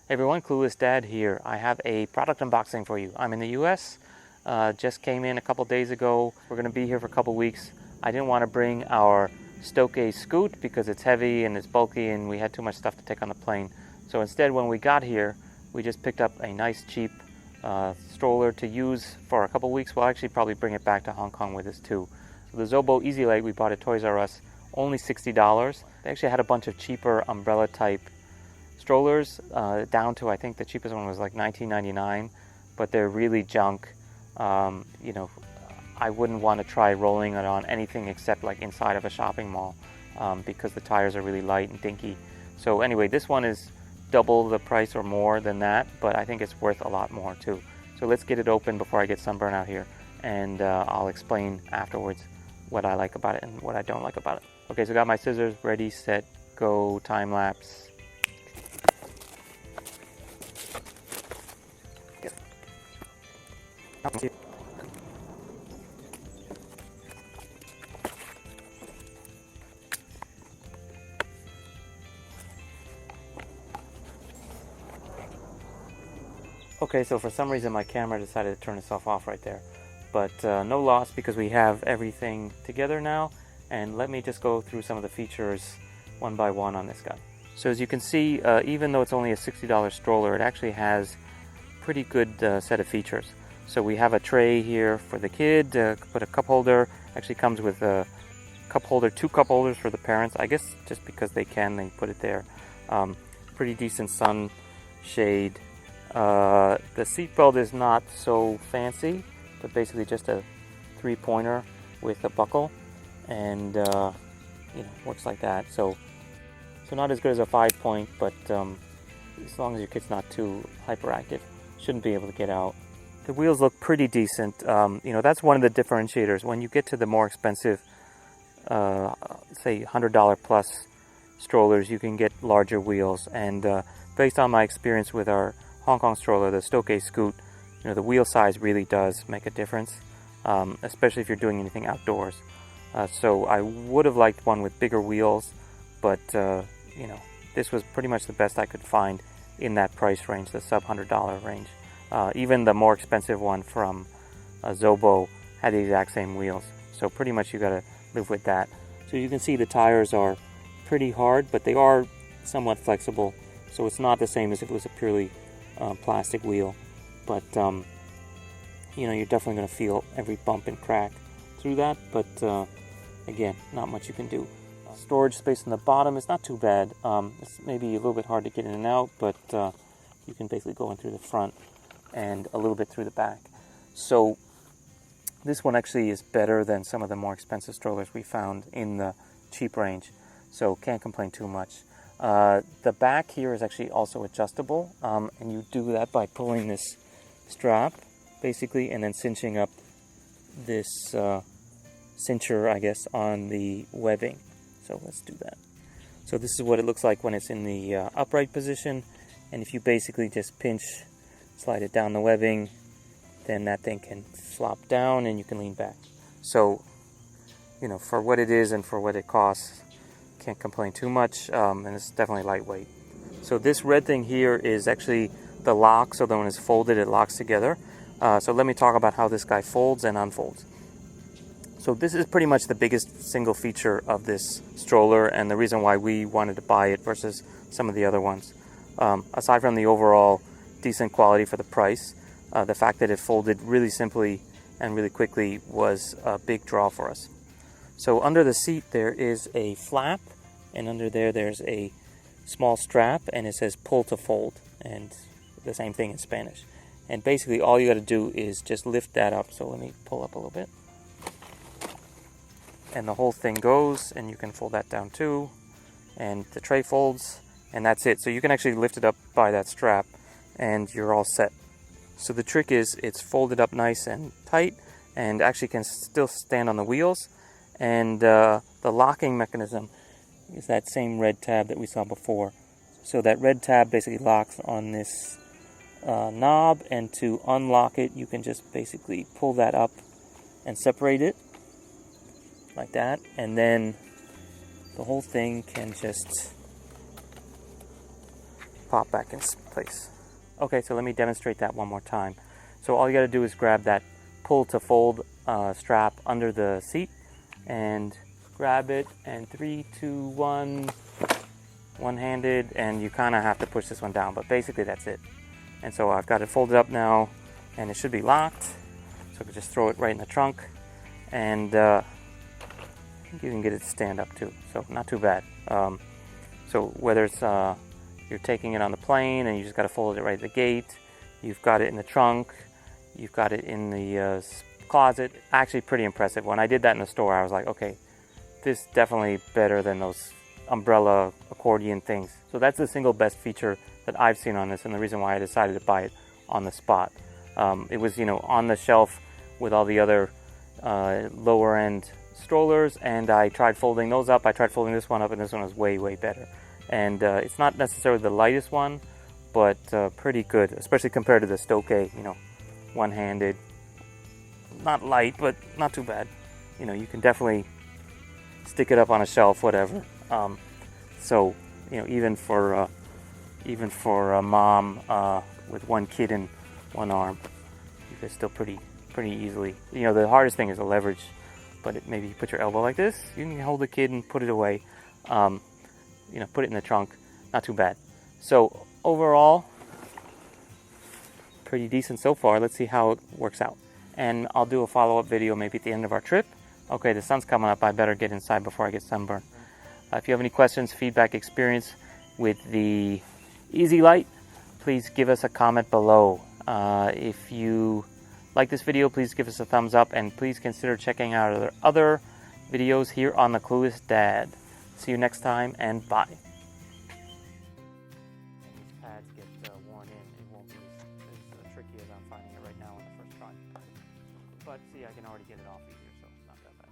Hey everyone, Clueless Dad here. I have a product unboxing for you. I'm in the US, just came in a couple days ago. We're going to be here for a couple weeks. I didn't want to bring our Stoller Scoot because it's heavy and it's bulky and we had too much stuff to take on the plane. So instead, when we got here, we just picked up a nice cheap stroller to use for a couple weeks. We'll actually probably bring it back to Hong Kong with us too. So the Zobo EasyLite we bought at Toys R Us, only $60. They actually had a bunch of cheaper umbrella type strollers down to, I think the cheapest one was like $19.99, but they're really junk. You know, I wouldn't want to try rolling it on anything except like inside of a shopping mall because the tires are really light and dinky. So anyway, this one is double the price or more than that, but I think it's worth a lot more too. So let's get it open before I get sunburn out here, and I'll explain afterwards what I like about it and what I don't like about it. Okay, so I got my scissors ready, set, go, time lapse. Okay, so for some reason my camera decided to turn itself off right there, but no loss because we have everything together now. And let me just go through some of the features one by one on this guy. So as you can see, even though it's only a $60 stroller, it actually has pretty good set of features. So we have a tray here for the kid, put a cup holder. Actually comes with a cup holder, 2 cup holders for the parents. I guess just because they can, they put it there. Pretty decent sun shade. The seat belt is not so fancy, but basically just a 3-pointer with a buckle, and you know, works like that. So not as good as a 5-point, but as long as your kid's not too hyperactive, shouldn't be able to get out. The wheels look pretty decent. You know, that's one of the differentiators. When you get to the more expensive, say $100 plus strollers, you can get larger wheels. And based on my experience with our Hong Kong stroller, the Stoller Scoot, you know, the wheel size really does make a difference, especially if you're doing anything outdoors. So I would have liked one with bigger wheels, but you know, this was pretty much the best I could find in that price range, the sub $100 range. Even the more expensive one from Zobo had the exact same wheels, so pretty much you gotta live with that. So you can see the tires are pretty hard, but they are somewhat flexible, so it's not the same as if it was a purely plastic wheel. But you know, you're definitely going to feel every bump and crack through that, but again, not much you can do. Storage space on the bottom is not too bad. It's maybe a little bit hard to get in and out, but you can basically go in through the front and a little bit through the back. So this one actually is better than some of the more expensive strollers we found in the cheap range, so can't complain too much. The back here is actually also adjustable, and you do that by pulling this strap basically and then cinching up this cincher, I guess, on the webbing. So let's do that. So this is what it looks like when it's in the upright position, and if you basically just pinch, slide it down the webbing, then that thing can flop down and you can lean back. So, you know, for what it is and for what it costs, can't complain too much, and it's definitely lightweight. So this red thing here is actually the lock, so that when it's folded it locks together. So let me talk about how this guy folds and unfolds. So this is pretty much the biggest single feature of this stroller, and the reason why we wanted to buy it versus some of the other ones. Aside from the overall decent quality for the price, the fact that it folded really simply and really quickly was a big draw for us. So under the seat there is a flap, and under there's a small strap, and it says pull to fold, and the same thing in Spanish. And basically all you got to do is just lift that up. So let me pull up a little bit. And the whole thing goes, and you can fold that down too. And the tray folds, and that's it. So you can actually lift it up by that strap, and you're all set. So the trick is it's folded up nice and tight, and actually can still stand on the wheels. And the locking mechanism is that same red tab that we saw before. So that red tab basically locks on this knob, and to unlock it you can just basically pull that up and separate it like that, and then the whole thing can just pop back in place. Okay, so let me demonstrate that one more time. So all you got to do is grab that pull to fold strap under the seat and grab it, and 3, 2, 1, one-handed, and you kind of have to push this one down, but basically that's it. And so I've got it folded up now, and it should be locked, so I can just throw it right in the trunk, and I think you can get it to stand up too, so not too bad. So whether it's you're taking it on the plane and you just got to fold it right at the gate, you've got it in the trunk, you've got it in the closet, actually pretty impressive. When I did that in the store, I was like, okay, this is definitely better than those umbrella accordion things. So that's the single best feature that I've seen on this, and the reason why I decided to buy it on the spot. It was, on the shelf with all the other lower end strollers, and I tried folding those up. I tried folding this one up, and this one was way, way better. And it's not necessarily the lightest one, but pretty good, especially compared to the Stoller, one-handed. Not light, but not too bad. You can definitely stick it up on a shelf, whatever. So even for a mom with one kid in one arm, you can still pretty easily. The hardest thing is the leverage, but maybe you put your elbow like this, you can hold the kid and put it away. Put it in the trunk, not too bad. So overall, pretty decent so far. Let's see how it works out, and I'll do a follow-up video maybe at the end of our trip. Okay, the sun's coming up. I better get inside before I get sunburned. If you have any questions, feedback, experience with the EasyLite, please give us a comment below. If you like this video, please give us a thumbs up, and please consider checking out our other videos here on the Clueless Dad. See you next time, and bye. And these pads get worn in. It won't be as tricky as I'm finding it right now on the first try. But see, I can already get it off easier, so it's not that bad.